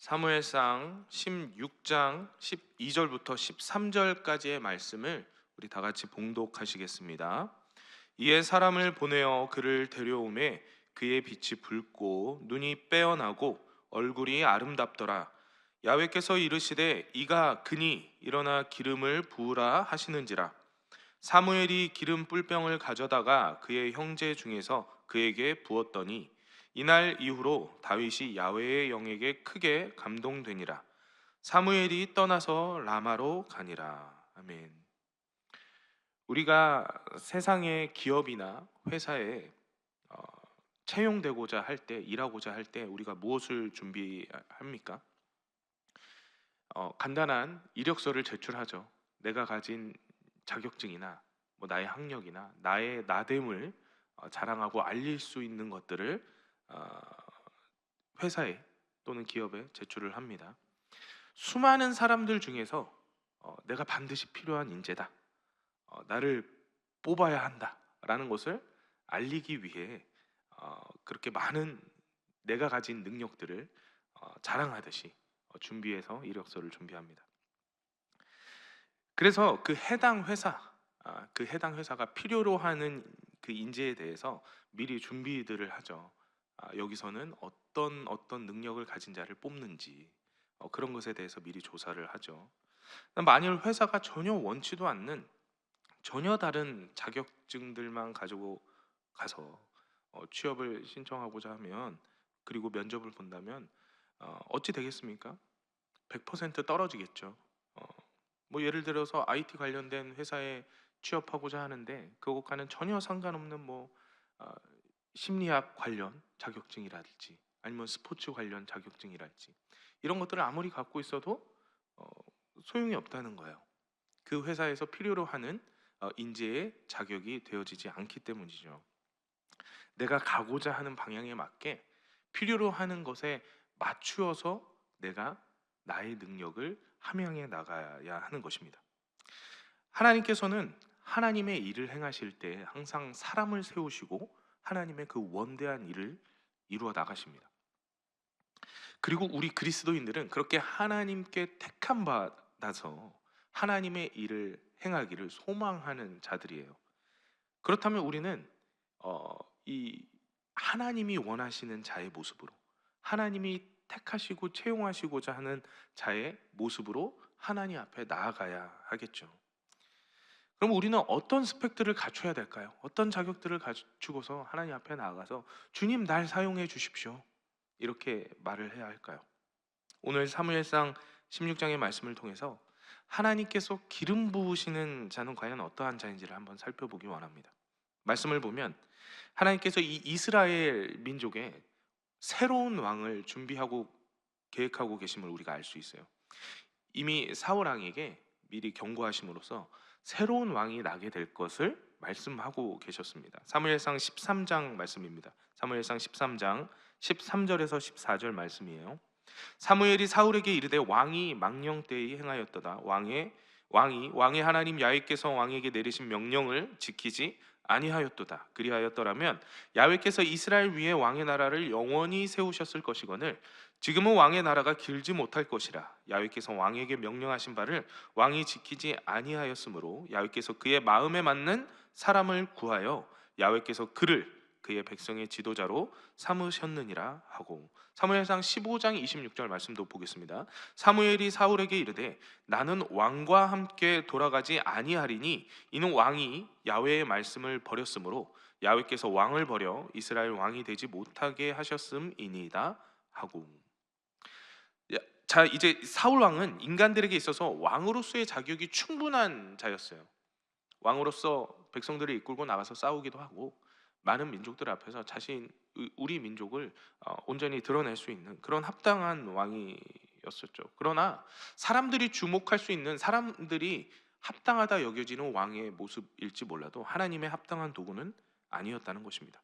사무엘상 16장 12절부터 13절까지의 말씀을 우리 다 같이 봉독하시겠습니다. 이에 사람을 보내어 그를 데려오매 그의 빛이 붉고 눈이 빼어나고 얼굴이 아름답더라. 야훼께서 이르시되 이가 그니 일어나 기름을 부으라 하시는지라. 사무엘이 기름 뿔병을 가져다가 그의 형제 중에서 그에게 부었더니 이날 이후로 다윗이 야훼의 영에게 크게 감동되니라. 사무엘이 떠나서 라마로 가니라. 아멘. 우리가 세상의 기업이나 회사에 어, 채용되고자 할 때, 일하고자 할 때 우리가 무엇을 준비합니까? 간단한 이력서를 제출하죠. 내가 가진 자격증이나 나의 학력이나 나의 나됨을 자랑하고 알릴 수 있는 것들을 어, 회사에 또는 기업에 제출을 합니다. 수많은 사람들 중에서 내가 반드시 필요한 인재다, 나를 뽑아야 한다라는 것을 알리기 위해 그렇게 많은 내가 가진 능력들을 자랑하듯이 준비해서 이력서를 준비합니다. 그래서 그 해당 회사가 필요로 하는 그 인재에 대해서 미리 준비들을 하죠. 여기서는 어떤 능력을 가진 자를 뽑는지 그런 것에 대해서 미리 조사를 하죠. 만일 회사가 전혀 원치도 않는 전혀 다른 자격증들만 가지고 가서 취업을 신청하고자 하면, 그리고 면접을 본다면 어찌 되겠습니까? 100% 떨어지겠죠. 예를 들어서 IT 관련된 회사에 취업하고자 하는데 그것과는 전혀 상관없는 어, 심리학 관련 자격증이랄지 아니면 스포츠 관련 자격증이랄지 이런 것들을 아무리 갖고 있어도 어, 소용이 없다는 거예요. 그 회사에서 필요로 하는 인재의 자격이 되어지지 않기 때문이죠. 내가 가고자 하는 방향에 맞게 필요로 하는 것에 맞추어서 내가 나의 능력을 함양해 나가야 하는 것입니다. 하나님께서는 하나님의 일을 행하실 때 항상 사람을 세우시고 하나님의 그 원대한 일을 이루어 나가십니다. 그리고 우리 그리스도인들은 그렇게 하나님께 택함 받아서 하나님의 일을 행하기를 소망하는 자들이에요. 그렇다면 우리는 이 하나님이 원하시는 자의 모습으로, 하나님이 택하시고 채용하시고자 하는 자의 모습으로 하나님 앞에 나아가야 하겠죠. 그럼 우리는 어떤 스펙들을 갖춰야 될까요? 어떤 자격들을 갖추고서 하나님 앞에 나아가서 주님 날 사용해 주십시오, 이렇게 말을 해야 할까요? 오늘 사무엘상 16장의 말씀을 통해서 하나님께서 기름 부으시는 자는 과연 어떠한 자인지를 한번 살펴보기 원합니다. 말씀을 보면 하나님께서 이 이스라엘 민족에 새로운 왕을 준비하고 계획하고 계심을 우리가 알 수 있어요. 이미 사울 왕에게 미리 경고하심으로써 새로운 왕이 나게 될 것을 말씀하고 계셨습니다. 사무엘상 13장 말씀입니다. 사무엘상 13장 13절에서 14절 말씀이에요. 사무엘이 사울에게 이르되 왕이 망령되이 행하였도다. 왕의 하나님 야훼께서 왕에게 내리신 명령을 지키지 아니하였도다. 그리하였더라면 야훼께서 이스라엘 위에 왕의 나라를 영원히 세우셨을 것이거늘 지금은 왕의 나라가 길지 못할 것이라. 야훼께서 왕에게 명령하신 바를 왕이 지키지 아니하였으므로 야훼께서 그의 마음에 맞는 사람을 구하여 야훼께서 그의 백성의 지도자로 삼으셨느니라 하고, 사무엘상 15장 26절 말씀도 보겠습니다. 사무엘이 사울에게 이르되 나는 왕과 함께 돌아가지 아니하리니 이는 왕이 야훼의 말씀을 버렸으므로 야훼께서 왕을 버려 이스라엘 왕이 되지 못하게 하셨음이니이다 하고. 자, 이제 사울 왕은 인간들에게 있어서 왕으로서의 자격이 충분한 자였어요. 왕으로서 백성들을 이끌고 나가서 싸우기도 하고 많은 민족들 앞에서 우리 민족을 온전히 드러낼 수 있는 그런 합당한 왕이었었죠. 그러나 사람들이 주목할 수 있는, 사람들이 합당하다 여겨지는 왕의 모습일지 몰라도 하나님의 합당한 도구는 아니었다는 것입니다.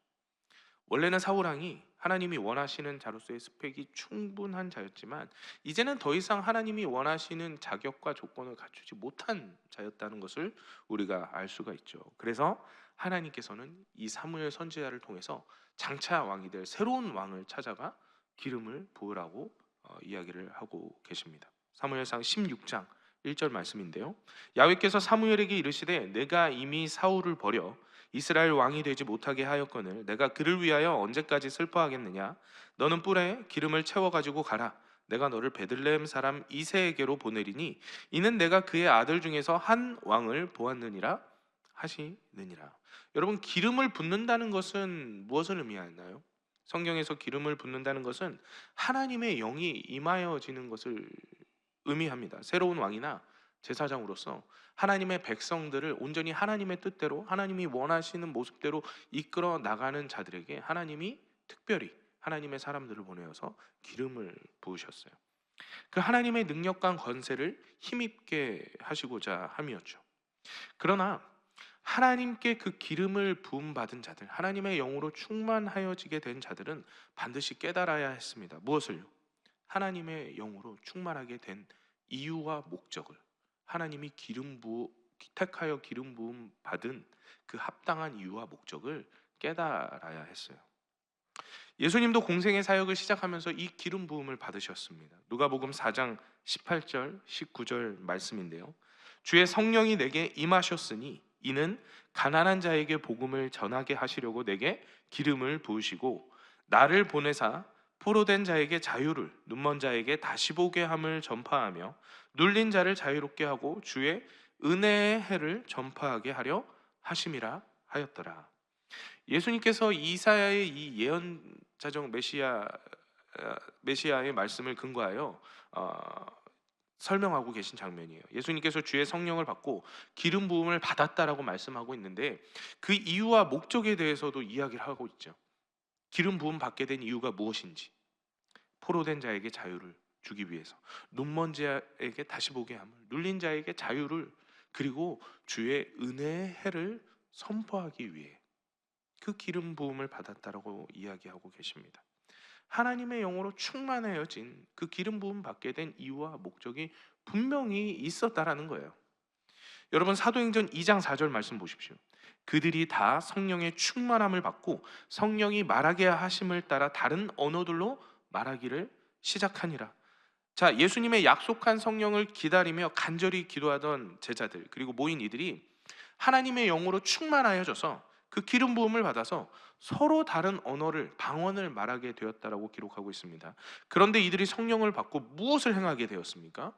원래는 사울 왕이 하나님이 원하시는 자로서의 스펙이 충분한 자였지만 이제는 더 이상 하나님이 원하시는 자격과 조건을 갖추지 못한 자였다는 것을 우리가 알 수가 있죠. 그래서 하나님께서는 이 사무엘 선지자를 통해서 장차 왕이 될 새로운 왕을 찾아가 기름을 부으라고 이야기를 하고 계십니다. 사무엘상 16장 1절 말씀인데요. 야훼께서 사무엘에게 이르시되 내가 이미 사울을 버려 이스라엘 왕이 되지 못하게 하였거늘 내가 그를 위하여 언제까지 슬퍼하겠느냐. 너는 뿔에 기름을 채워 가지고 가라. 내가 너를 베들레헴 사람 이새에게로 보내리니 이는 내가 그의 아들 중에서 한 왕을 보았느니라 하시느니라. 여러분, 기름을 붓는다는 것은 무엇을 의미하나요? 성경에서 기름을 붓는다는 것은 하나님의 영이 임하여지는 것을 의미합니다. 새로운 왕이나 제사장으로서 하나님의 백성들을 온전히 하나님의 뜻대로 하나님이 원하시는 모습대로 이끌어 나가는 자들에게 하나님이 특별히 하나님의 사람들을 보내어서 기름을 부으셨어요. 그 하나님의 능력과 권세를 힘입게 하시고자 함이었죠. 그러나 하나님께 그 기름을 부음 받은 자들, 하나님의 영으로 충만하여지게 된 자들은 반드시 깨달아야 했습니다. 무엇을요? 하나님의 영으로 충만하게 된 이유와 목적을, 하나님이 택하여 기름 부음 받은 그 합당한 이유와 목적을 깨달아야 했어요. 예수님도 공생의 사역을 시작하면서 이 기름 부음을 받으셨습니다. 누가복음 4장 18절 19절 말씀인데요. 주의 성령이 내게 임하셨으니 이는 가난한 자에게 복음을 전하게 하시려고 내게 기름을 부으시고 나를 보내사 포로된 자에게 자유를, 눈먼 자에게 다시 보게 함을 전파하며 눌린 자를 자유롭게 하고 주의 은혜의 해를 전파하게 하려 하심이라 하였더라. 예수님께서 이사야의 이 예언자적 메시아의 말씀을 근거하여 설명하고 계신 장면이에요. 예수님께서 주의 성령을 받고 기름 부음을 받았다라고 말씀하고 있는데 그 이유와 목적에 대해서도 이야기를 하고 있죠. 기름 부음 받게 된 이유가 무엇인지, 포로된 자에게 자유를 주기 위해서, 눈먼 자에게 다시 보게 함을, 눌린 자에게 자유를, 그리고 주의 은혜의 해를 선포하기 위해 그 기름 부음을 받았다라고 이야기하고 계십니다. 하나님의 영으로 충만하여진 그 기름 부음 받게 된 이유와 목적이 분명히 있었다라는 거예요. 여러분, 사도행전 2장 4절 말씀 보십시오. 그들이 다 성령의 충만함을 받고 성령이 말하게 하심을 따라 다른 언어들로 말하기를 시작하니라. 자, 예수님의 약속한 성령을 기다리며 간절히 기도하던 제자들, 그리고 모인 이들이 하나님의 영으로 충만하여져서 그 기름 부음을 받아서 서로 다른 언어를, 방언을 말하게 되었다라고 기록하고 있습니다. 그런데 이들이 성령을 받고 무엇을 행하게 되었습니까?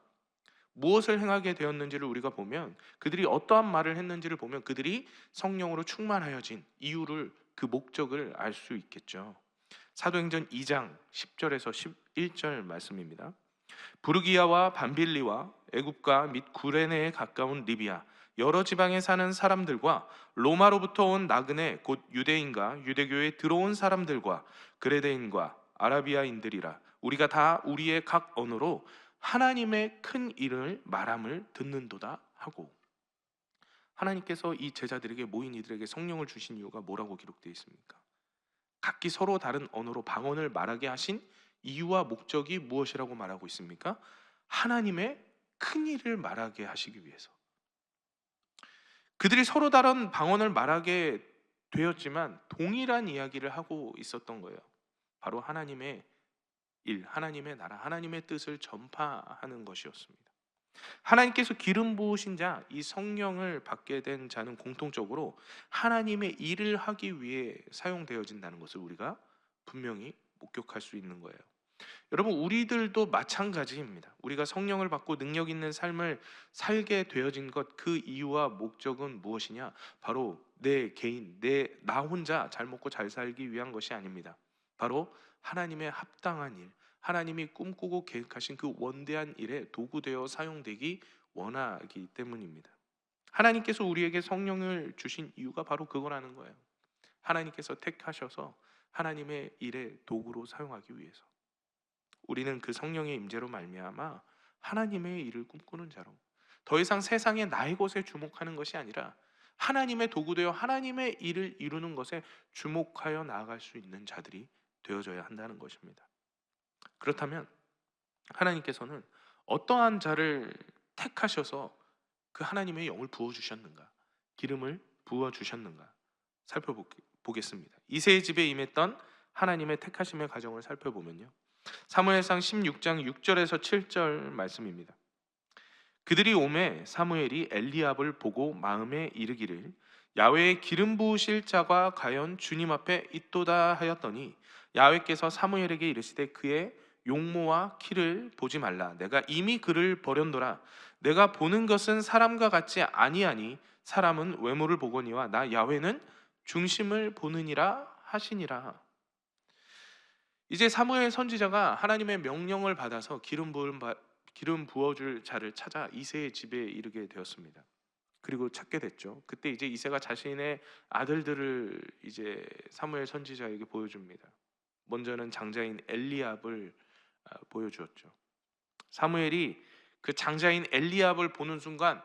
무엇을 행하게 되었는지를 우리가 보면, 그들이 어떠한 말을 했는지를 보면 그들이 성령으로 충만하여진 이유를, 그 목적을 알 수 있겠죠. 사도행전 2장 10절에서 11절 말씀입니다. 부르기아와 밤빌리와 애굽과 및 구레네에 가까운 리비아 여러 지방에 사는 사람들과 로마로부터 온 나그네 곧 유대인과 유대교에 들어온 사람들과 그레데인과 아라비아인들이라 우리가 다 우리의 각 언어로 하나님의 큰 일을 말함을 듣는도다 하고, 하나님께서 이 제자들에게, 모인 이들에게 성령을 주신 이유가 뭐라고 기록되어 있습니까? 각기 서로 다른 언어로 방언을 말하게 하신 이유와 목적이 무엇이라고 말하고 있습니까? 하나님의 큰 일을 말하게 하시기 위해서. 그들이 서로 다른 방언을 말하게 되었지만 동일한 이야기를 하고 있었던 거예요. 바로 하나님의 일, 하나님의 나라, 하나님의 뜻을 전파하는 것이었습니다. 하나님께서 기름 부으신 자, 이 성령을 받게 된 자는 공통적으로 하나님의 일을 하기 위해 사용되어진다는 것을 우리가 분명히 목격할 수 있는 거예요. 여러분, 우리들도 마찬가지입니다. 우리가 성령을 받고 능력 있는 삶을 살게 되어진 것, 그 이유와 목적은 무엇이냐? 바로 내 개인, 나 혼자 잘 먹고 잘 살기 위한 것이 아닙니다. 바로 하나님의 합당한 일, 하나님이 꿈꾸고 계획하신 그 원대한 일에 도구되어 사용되기 원하기 때문입니다. 하나님께서 우리에게 성령을 주신 이유가 바로 그거라는 거예요. 하나님께서 택하셔서 하나님의 일에 도구로 사용하기 위해서. 우리는 그 성령의 임재로 말미암아 하나님의 일을 꿈꾸는 자로, 더 이상 세상의 나의 것에 주목하는 것이 아니라 하나님의 도구되어 하나님의 일을 이루는 것에 주목하여 나아갈 수 있는 자들이 되어져야 한다는 것입니다. 그렇다면 하나님께서는 어떠한 자를 택하셔서 그 하나님의 영을 부어주셨는가, 기름을 부어주셨는가 살펴보겠습니다. 이새의 집에 임했던 하나님의 택하심의 과정을 살펴보면요, 사무엘상 16장 6절에서 7절 말씀입니다. 그들이 오매 사무엘이 엘리압을 보고 마음에 이르기를 야훼의 기름 부으실 자가 과연 주님 앞에 있도다 하였더니 야훼께서 사무엘에게 이르시되 그의 용모와 키를 보지 말라. 내가 이미 그를 버렸노라. 내가 보는 것은 사람과 같지 아니하니 사람은 외모를 보거니와 나 야훼는 중심을 보느니라 하시니라. 이제 사무엘 선지자가 하나님의 명령을 받아서 기름 부어줄 자를 찾아 이새의 집에 이르게 되었습니다. 그리고 찾게 됐죠. 그때 이제 이새가 자신의 아들들을 이제 사무엘 선지자에게 보여줍니다. 먼저는 장자인 엘리압을 보여주었죠. 사무엘이 그 장자인 엘리압을 보는 순간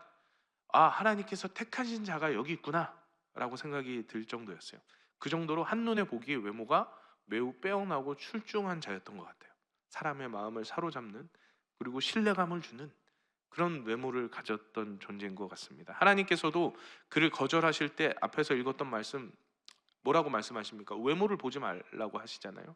하나님께서 택하신 자가 여기 있구나라고 생각이 들 정도였어요. 그 정도로 한눈에 보기에 외모가 매우 빼어나고 출중한 자였던 것 같아요. 사람의 마음을 사로잡는, 그리고 신뢰감을 주는 그런 외모를 가졌던 존재인 것 같습니다. 하나님께서도 그를 거절하실 때 앞에서 읽었던 말씀 뭐라고 말씀하십니까? 외모를 보지 말라고 하시잖아요.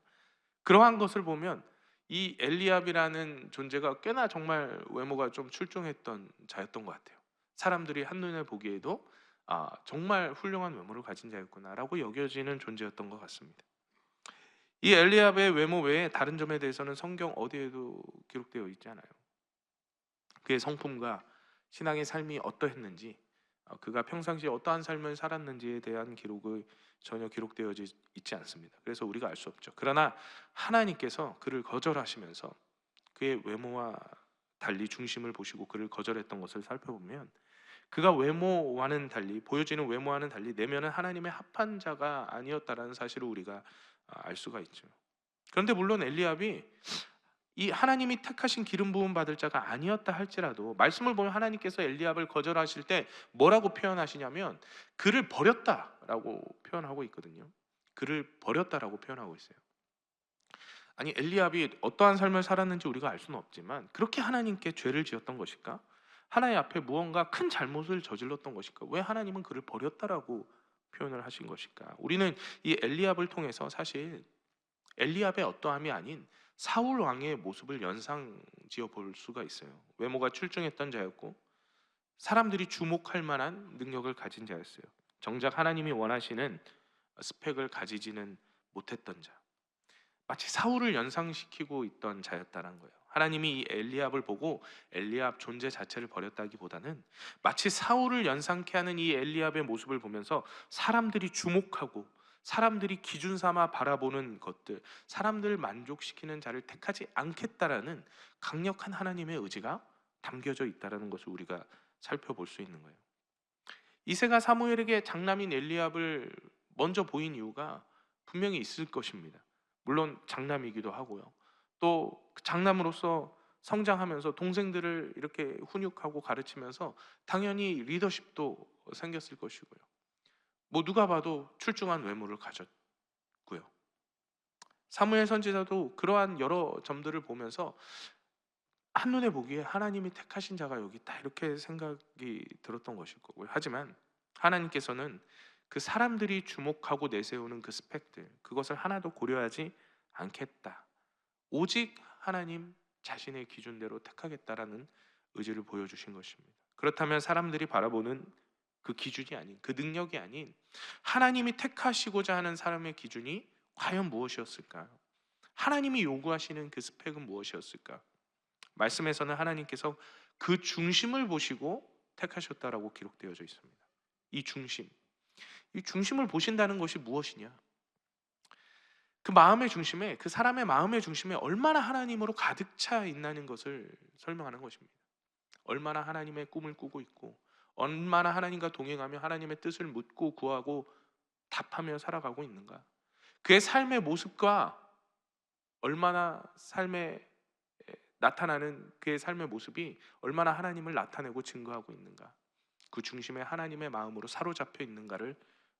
그러한 것을 보면 이 엘리압이라는 존재가 꽤나 정말 외모가 좀 출중했던 자였던 것 같아요. 사람들이 한눈에 보기에도 정말 훌륭한 외모를 가진 자였구나라고 여겨지는 존재였던 것 같습니다. 이 엘리압의 외모 외에 다른 점에 대해서는 성경 어디에도 기록되어 있지 않아요. 그의 성품과 신앙의 삶이 어떠했는지, 그가 평상시에 어떠한 삶을 살았는지에 대한 기록이 전혀 기록되어 있지 않습니다. 그래서 우리가 알 수 없죠. 그러나 하나님께서 그를 거절하시면서 그의 외모와 달리 중심을 보시고 그를 거절했던 것을 살펴보면, 그가 외모와는 달리, 보여지는 외모와는 달리 내면은 하나님의 합한 자가 아니었다라는 사실을 우리가 알 수가 있죠. 그런데 물론 엘리압이 이 하나님이 택하신 기름 부음 받을 자가 아니었다 할지라도 말씀을 보면 하나님께서 엘리압을 거절하실 때 뭐라고 표현하시냐면 그를 버렸다라고 표현하고 있거든요. 그를 버렸다라고 표현하고 있어요. 아니, 엘리압이 어떠한 삶을 살았는지 우리가 알 수는 없지만 그렇게 하나님께 죄를 지었던 것일까? 하나님 앞에 무언가 큰 잘못을 저질렀던 것일까? 왜 하나님은 그를 버렸다라고 표현을 하신 것일까? 우리는 이 엘리압을 통해서 사실 엘리압의 어떠함이 아닌 사울 왕의 모습을 연상지어 볼 수가 있어요. 외모가 출중했던 자였고 사람들이 주목할 만한 능력을 가진 자였어요. 정작 하나님이 원하시는 스펙을 가지지는 못했던 자, 마치 사울을 연상시키고 있던 자였다는 거예요. 하나님이 이 엘리압을 보고 엘리압 존재 자체를 버렸다기보다는 마치 사울을 연상케 하는 이 엘리압의 모습을 보면서 사람들이 주목하고 사람들이 기준 삼아 바라보는 것들, 사람들을 만족시키는 자를 택하지 않겠다라는 강력한 하나님의 의지가 담겨져 있다는 것을 우리가 살펴볼 수 있는 거예요. 이새가 사무엘에게 장남인 엘리압을 먼저 보인 이유가 분명히 있을 것입니다. 물론 장남이기도 하고요. 또 장남으로서 성장하면서 동생들을 이렇게 훈육하고 가르치면서 당연히 리더십도 생겼을 것이고요. 누가 봐도 출중한 외모를 가졌고요. 사무엘 선지자도 그러한 여러 점들을 보면서 한눈에 보기에 하나님이 택하신 자가 여기 있다 이렇게 생각이 들었던 것일 거고요. 하지만 하나님께서는 그 사람들이 주목하고 내세우는 그 스펙들, 그것을 하나도 고려하지 않겠다. 오직 하나님 자신의 기준대로 택하겠다라는 의지를 보여주신 것입니다. 그렇다면 사람들이 바라보는 그 기준이 아닌, 그 능력이 아닌 하나님이 택하시고자 하는 사람의 기준이 과연 무엇이었을까요? 하나님이 요구하시는 그 스펙은 무엇이었을까? 말씀에서는 하나님께서 그 중심을 보시고 택하셨다라고 기록되어져 있습니다. 이 중심을 보신다는 것이 무엇이냐? 그 마음의 중심에, 그 사람의 마음의 중심에 얼마나 하나님으로 가득 차 있다는 것을 설명하는 것입니다. 얼마나 하나님의 꿈을 꾸고 있고, 얼마나 하나님과 동행하며 하나님의 뜻을 묻고 구하고 답하며 살아가고 있는가? 그의 삶의 모습과 얼마나 나타나는 그의 삶의 모습이 얼마나 하나님을 나타내고 증거하고 있는가? 그 중심에 하나님의 마음으로 사로잡혀 있는가를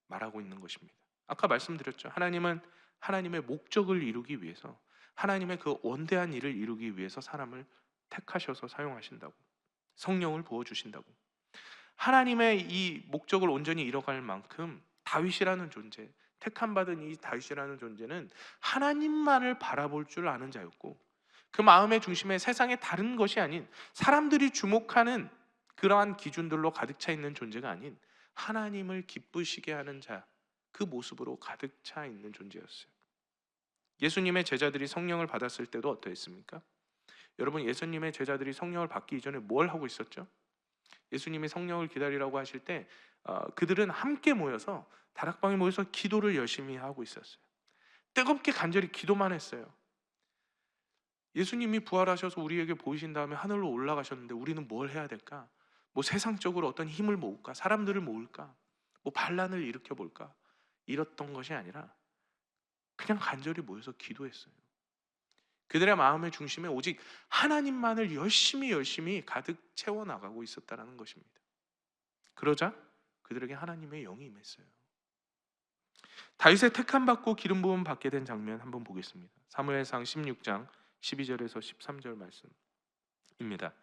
말하고 있는 것입니다. 아까 말씀드렸죠. 하나님은 하나님의 목적을 이루기 위해서, 하나님의 그 원대한 일을 이루기 위해서 사람을 택하셔서 사용하신다고, 성령을 부어주신다고. 하나님의 이 목적을 온전히 이뤄갈 만큼 다윗이라는 존재, 택함 받은 이 다윗이라는 존재는 하나님만을 바라볼 줄 아는 자였고, 그 마음의 중심에 세상의 다른 것이 아닌, 사람들이 주목하는 그러한 기준들로 가득 차 있는 존재가 아닌 하나님을 기쁘시게 하는 자, 그 모습으로 가득 차 있는 존재였어요. 예수님의 제자들이 성령을 받았을 때도 어떠했습니까? 여러분, 예수님의 제자들이 성령을 받기 이전에 뭘 하고 있었죠? 예수님이 성령을 기다리라고 하실 때 그들은 함께 모여서, 다락방에 모여서 기도를 열심히 하고 있었어요. 뜨겁게 간절히 기도만 했어요. 예수님이 부활하셔서 우리에게 보이신 다음에 하늘로 올라가셨는데 우리는 뭘 해야 될까? 뭐 세상적으로 어떤 힘을 모을까? 사람들을 모을까? 뭐 반란을 일으켜 볼까? 이랬던 것이 아니라 그냥 간절히 모여서 기도했어요. 그들의 마음의 중심에 오직 하나님만을 열심히 가득 채워나가고 있었다는 것입니다. 그러자 그들에게 하나님의 영이 임했어요. 다윗의 택함받고 기름 부음 받게 된 장면 한번 보겠습니다. 사무엘상 16장 12절에서 13절 말씀입니다.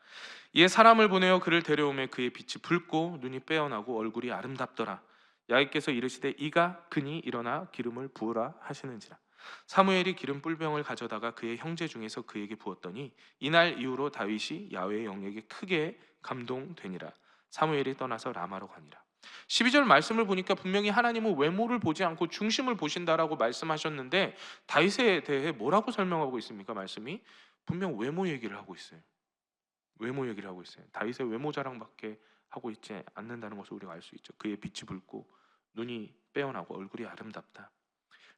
이에 사람을 보내어 그를 데려오매 그의 빛이 붉고 눈이 빼어나고 얼굴이 아름답더라. 야훼께서 이르시되 이가 그니 일어나 기름을 부으라 하시는지라. 사무엘이 기름 뿔병을 가져다가 그의 형제 중에서 그에게 부었더니 이날 이후로 다윗이 야훼의 영에게 크게 감동되니라. 사무엘이 떠나서 라마로 가니라. 12절 말씀을 보니까 분명히 하나님은 외모를 보지 않고 중심을 보신다라고 말씀하셨는데, 다윗에 대해 뭐라고 설명하고 있습니까? 말씀이 분명 외모 얘기를 하고 있어요. 외모 얘기를 하고 있어요. 다윗의 외모 자랑밖에 하고 있지 않는다는 것을 우리가 알 수 있죠. 그의 빛이 붉고 눈이 빼어나고 얼굴이 아름답다.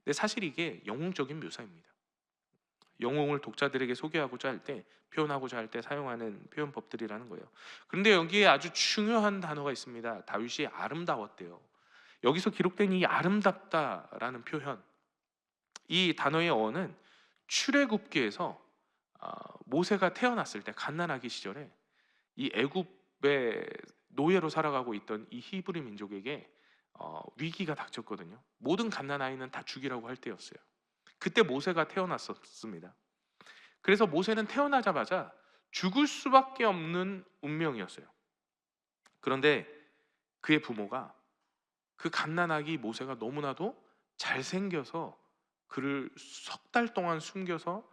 근데 사실 이게 영웅적인 묘사입니다. 영웅을 독자들에게 소개하고자 할 때, 표현하고자 할 때 사용하는 표현법들이라는 거예요. 그런데 여기에 아주 중요한 단어가 있습니다. 다윗이 아름다웠대요. 여기서 기록된 이 아름답다라는 표현, 이 단어의 어원은 출애굽기에서 모세가 태어났을 때, 갓난아기 시절에 이 애굽의 노예로 살아가고 있던 이 히브리 민족에게 위기가 닥쳤거든요. 모든 갓난아이는 다 죽이라고 할 때였어요. 그때 모세가 태어났었습니다. 그래서 모세는 태어나자마자 죽을 수밖에 없는 운명이었어요. 그런데 그의 부모가 그 갓난아기 모세가 너무나도 잘생겨서 그를 석 달 동안 숨겨서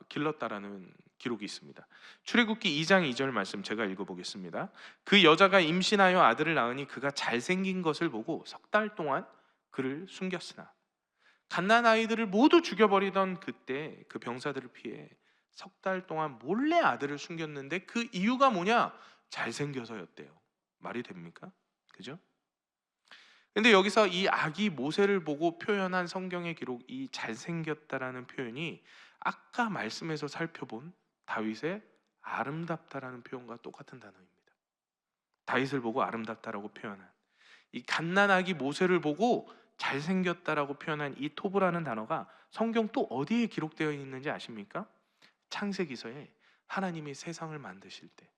길렀다라는 기록이 있습니다. 출애굽기 2장 2절 말씀 제가 읽어보겠습니다. 그 여자가 임신하여 아들을 낳으니 그가 잘생긴 것을 보고 석 달 동안 그를 숨겼으나, 갓난 아이들을 모두 죽여버리던 그때 그 병사들을 피해 석 달 동안 몰래 아들을 숨겼는데, 그 이유가 뭐냐? 잘생겨서였대요. 말이 됩니까? 그죠? 근데 여기서 이 아기 모세를 보고 표현한 성경의 기록, 이 잘생겼다라는 표현이 아까 말씀에서 살펴본 다윗의 아름답다라는 표현과 똑같은 단어입니다. 다윗을 보고 아름답다라고 표현한, 이 갓난아기 모세를 보고 잘생겼다라고 표현한 이 토브라는 단어가 성경 또 어디에 기록되어 있는지 아십니까? 창세기서에 하나님이 세상을 만드실 때,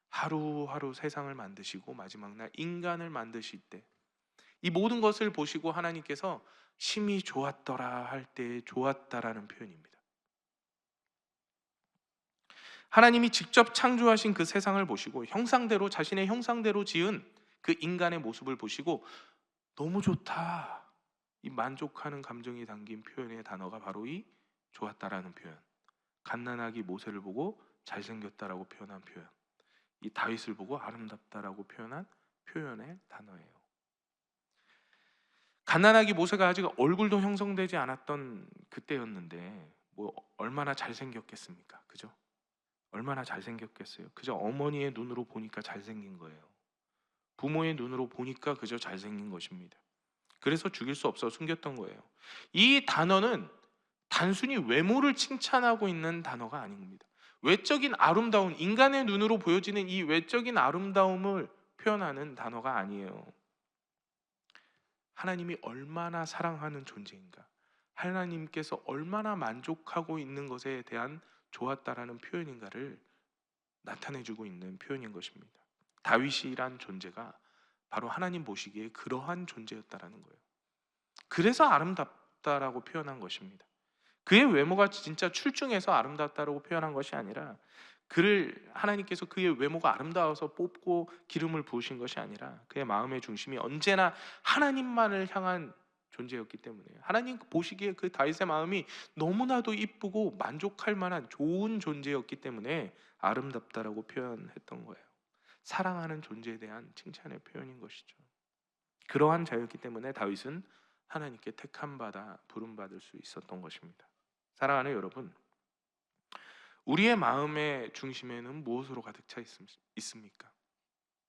하루하루 세상을 만드시고 마지막 날 인간을 만드실 때, 이 모든 것을 보시고 하나님께서 심히 좋았더라 할 때 좋았다라는 표현입니다. 하나님이 직접 창조하신 그 세상을 보시고 형상대로, 자신의 형상대로 지은 그 인간의 모습을 보시고 너무 좋다, 이 만족하는 감정이 담긴 표현의 단어가 바로 이 좋았다라는 표현, 갓난아기 모세를 보고 잘생겼다라고 표현한 표현, 이 다윗을 보고 아름답다라고 표현한 표현의 단어예요. 갓난아기 모세가 아직 얼굴도 형성되지 않았던 그때였는데 뭐 얼마나 잘생겼겠습니까? 그죠? 얼마나 잘생겼겠어요? 그저 어머니의 눈으로 보니까 잘생긴 거예요. 부모의 눈으로 보니까 그저 잘생긴 것입니다. 그래서 죽일 수 없어 숨겼던 거예요. 이 단어는 단순히 외모를 칭찬하고 있는 단어가 아닙니다. 외적인 아름다움, 인간의 눈으로 보여지는 이 외적인 아름다움을 표현하는 단어가 아니에요. 하나님이 얼마나 사랑하는 존재인가, 하나님께서 얼마나 만족하고 있는 것에 대한 좋았다라는 표현인가를 나타내주고 있는 표현인 것입니다. 다윗이란 존재가 바로 하나님 보시기에 그러한 존재였다라는 거예요. 그래서 아름답다라고 표현한 것입니다. 그의 외모가 진짜 출중해서 아름답다라고 표현한 것이 아니라, 그를 하나님께서 그의 외모가 아름다워서 뽑고 기름을 부으신 것이 아니라 그의 마음의 중심이 언제나 하나님만을 향한 존재였기 때문에 하나님 보시기에 그 다윗의 마음이 너무나도 이쁘고 만족할 만한 좋은 존재였기 때문에 아름답다라고 표현했던 거예요. 사랑하는 존재에 대한 칭찬의 표현인 것이죠. 그러한 자였기 때문에 다윗은 하나님께 택함 받아 부름 받을 수 있었던 것입니다. 사랑하는 여러분, 우리의 마음의 중심에는 무엇으로 가득 차 있습니까?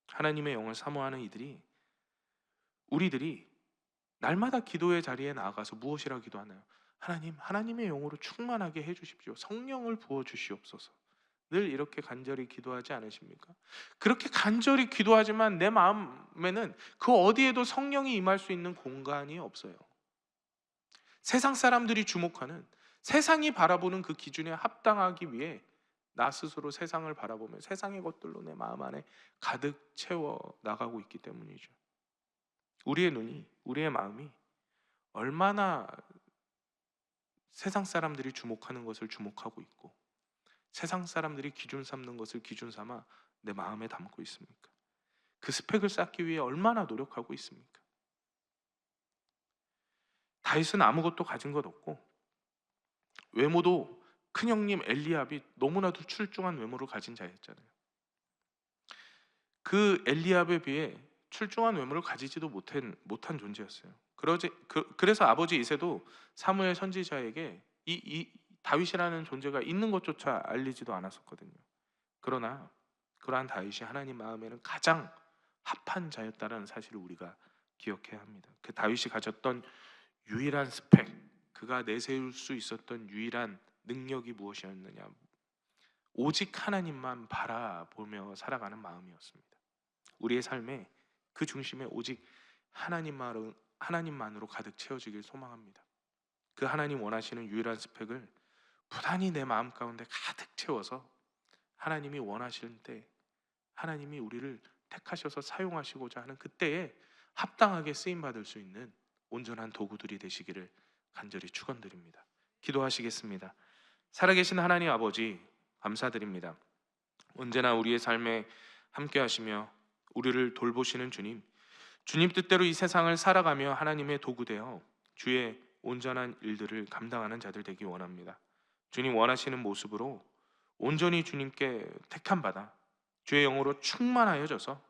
하나님의 영을 사모하는 우리들이 날마다 기도의 자리에 나아가서 무엇이라 기도하나요? 하나님, 하나님의 영으로 충만하게 해주십시오. 성령을 부어 주시옵소서. 늘 이렇게 간절히 기도하지 않으십니까? 그렇게 간절히 기도하지만 내 마음에는 그 어디에도 성령이 임할 수 있는 공간이 없어요. 세상 사람들이 주목하는, 세상이 바라보는 그 기준에 합당하기 위해 나 스스로 세상을 바라보며 세상의 것들로 내 마음 안에 가득 채워 나가고 있기 때문이죠. 우리의 눈이, 우리의 마음이 얼마나 세상 사람들이 주목하는 것을 주목하고 있고 세상 사람들이 기준 삼는 것을 기준 삼아 내 마음에 담고 있습니까? 그 스펙을 쌓기 위해 얼마나 노력하고 있습니까? 다윗은 아무것도 가진 것 없고 외모도 큰형님 엘리압이 너무나도 출중한 외모를 가진 자였잖아요. 그 엘리압에 비해 출중한 외모를 가지지도 못한 존재였어요. 그래서 아버지 이새도 사무엘 선지자에게 이 다윗이라는 존재가 있는 것조차 알리지도 않았었거든요. 그러나 그러한 다윗이 하나님 마음에는 가장 합한 자였다는 사실을 우리가 기억해야 합니다. 그 다윗이 가졌던 유일한 스펙, 그가 내세울 수 있었던 유일한 능력이 무엇이었느냐? 오직 하나님만 바라보며 살아가는 마음이었습니다. 우리의 삶에 그 중심에 오직 하나님만으로 가득 채워지길 소망합니다. 그 하나님 원하시는 유일한 스펙을 부단히 내 마음 가운데 가득 채워서 하나님이 원하실 때 하나님이 우리를 택하셔서 사용하시고자 하는 그때에 합당하게 쓰임받을 수 있는 온전한 도구들이 되시기를 간절히 축원드립니다. 기도하시겠습니다. 살아계신 하나님 아버지, 감사드립니다. 언제나 우리의 삶에 함께 하시며 우리를 돌보시는 주님, 주님 뜻대로 이 세상을 살아가며 하나님의 도구 되어 주의 온전한 일들을 감당하는 자들 되기 원합니다. 주님 원하시는 모습으로 온전히 주님께 택함 받아 주의 영으로 충만하여져서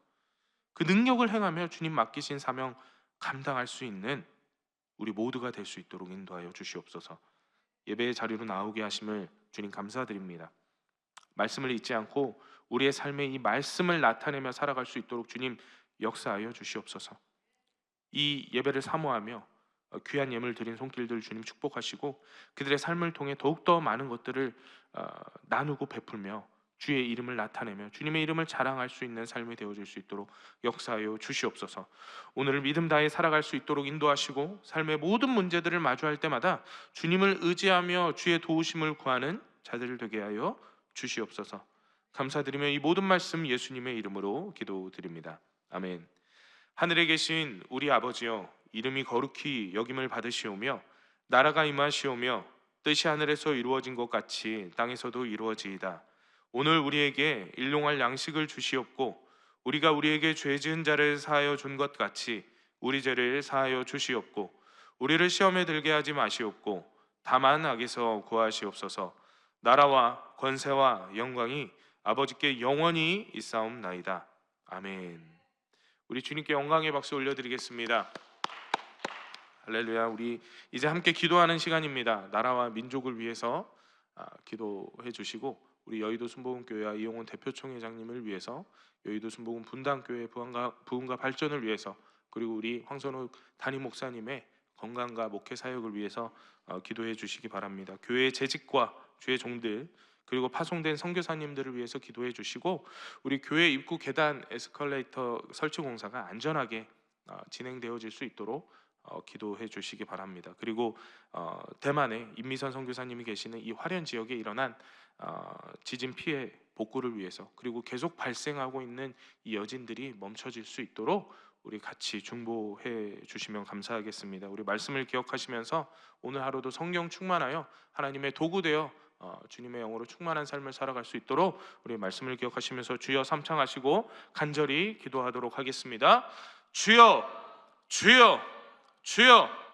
그 능력을 행하며 주님 맡기신 사명 감당할 수 있는 우리 모두가 될 수 있도록 인도하여 주시옵소서. 예배의 자리로 나오게 하심을 주님 감사드립니다. 말씀을 잊지 않고 우리의 삶에 이 말씀을 나타내며 살아갈 수 있도록 주님 역사하여 주시옵소서. 이 예배를 사모하며 귀한 예물 드린 손길들 주님 축복하시고 그들의 삶을 통해 더욱더 많은 것들을 나누고 베풀며 주의 이름을 나타내며 주님의 이름을 자랑할 수 있는 삶이 되어질 수 있도록 역사하여 주시옵소서. 오늘을 믿음 다해 살아갈 수 있도록 인도하시고 삶의 모든 문제들을 마주할 때마다 주님을 의지하며 주의 도우심을 구하는 자들 되게 하여 주시옵소서. 감사드리며 이 모든 말씀 예수님의 이름으로 기도드립니다. 아멘. 하늘에 계신 우리 아버지여, 이름이 거룩히 여김을 받으시오며 나라가 임하시오며 뜻이 하늘에서 이루어진 것 같이 땅에서도 이루어지이다. 오늘 우리에게 일용할 양식을 주시옵고 우리가 우리에게 죄 지은 자를 사하여 준 것 같이 우리 죄를 사하여 주시옵고 우리를 시험에 들게 하지 마시옵고 다만 악에서 구하시옵소서. 나라와 권세와 영광이 아버지께 영원히 있사옵나이다. 아멘. 우리 주님께 영광의 박수 올려드리겠습니다. 할렐루야. 우리 이제 함께 기도하는 시간입니다. 나라와 민족을 위해서 기도해 주시고 우리 여의도 순복음교회와 이용훈 대표총회장님을 위해서 여의도 순복음 분당교회 부흥과 발전을 위해서 그리고 우리 황선욱 담임 목사님의 건강과 목회 사역을 위해서 기도해 주시기 바랍니다. 교회의 재직과 주의 종들 그리고 파송된 선교사님들을 위해서 기도해 주시고 우리 교회 입구 계단 에스컬레이터 설치 공사가 안전하게 진행되어질 수 있도록 기도해 주시기 바랍니다. 그리고 대만에 임미선 선교사님이 계시는 이 화련 지역에 일어난 지진 피해 복구를 위해서 그리고 계속 발생하고 있는 이 여진들이 멈춰질 수 있도록 우리 같이 중보해 주시면 감사하겠습니다. 우리 말씀을 기억하시면서 오늘 하루도 성령 충만하여 하나님의 도구 되어 주님의 영으로 충만한 삶을 살아갈 수 있도록 우리 말씀을 기억하시면서 주여 삼창하시고 간절히 기도하도록 하겠습니다. 주여, 주여, 주여.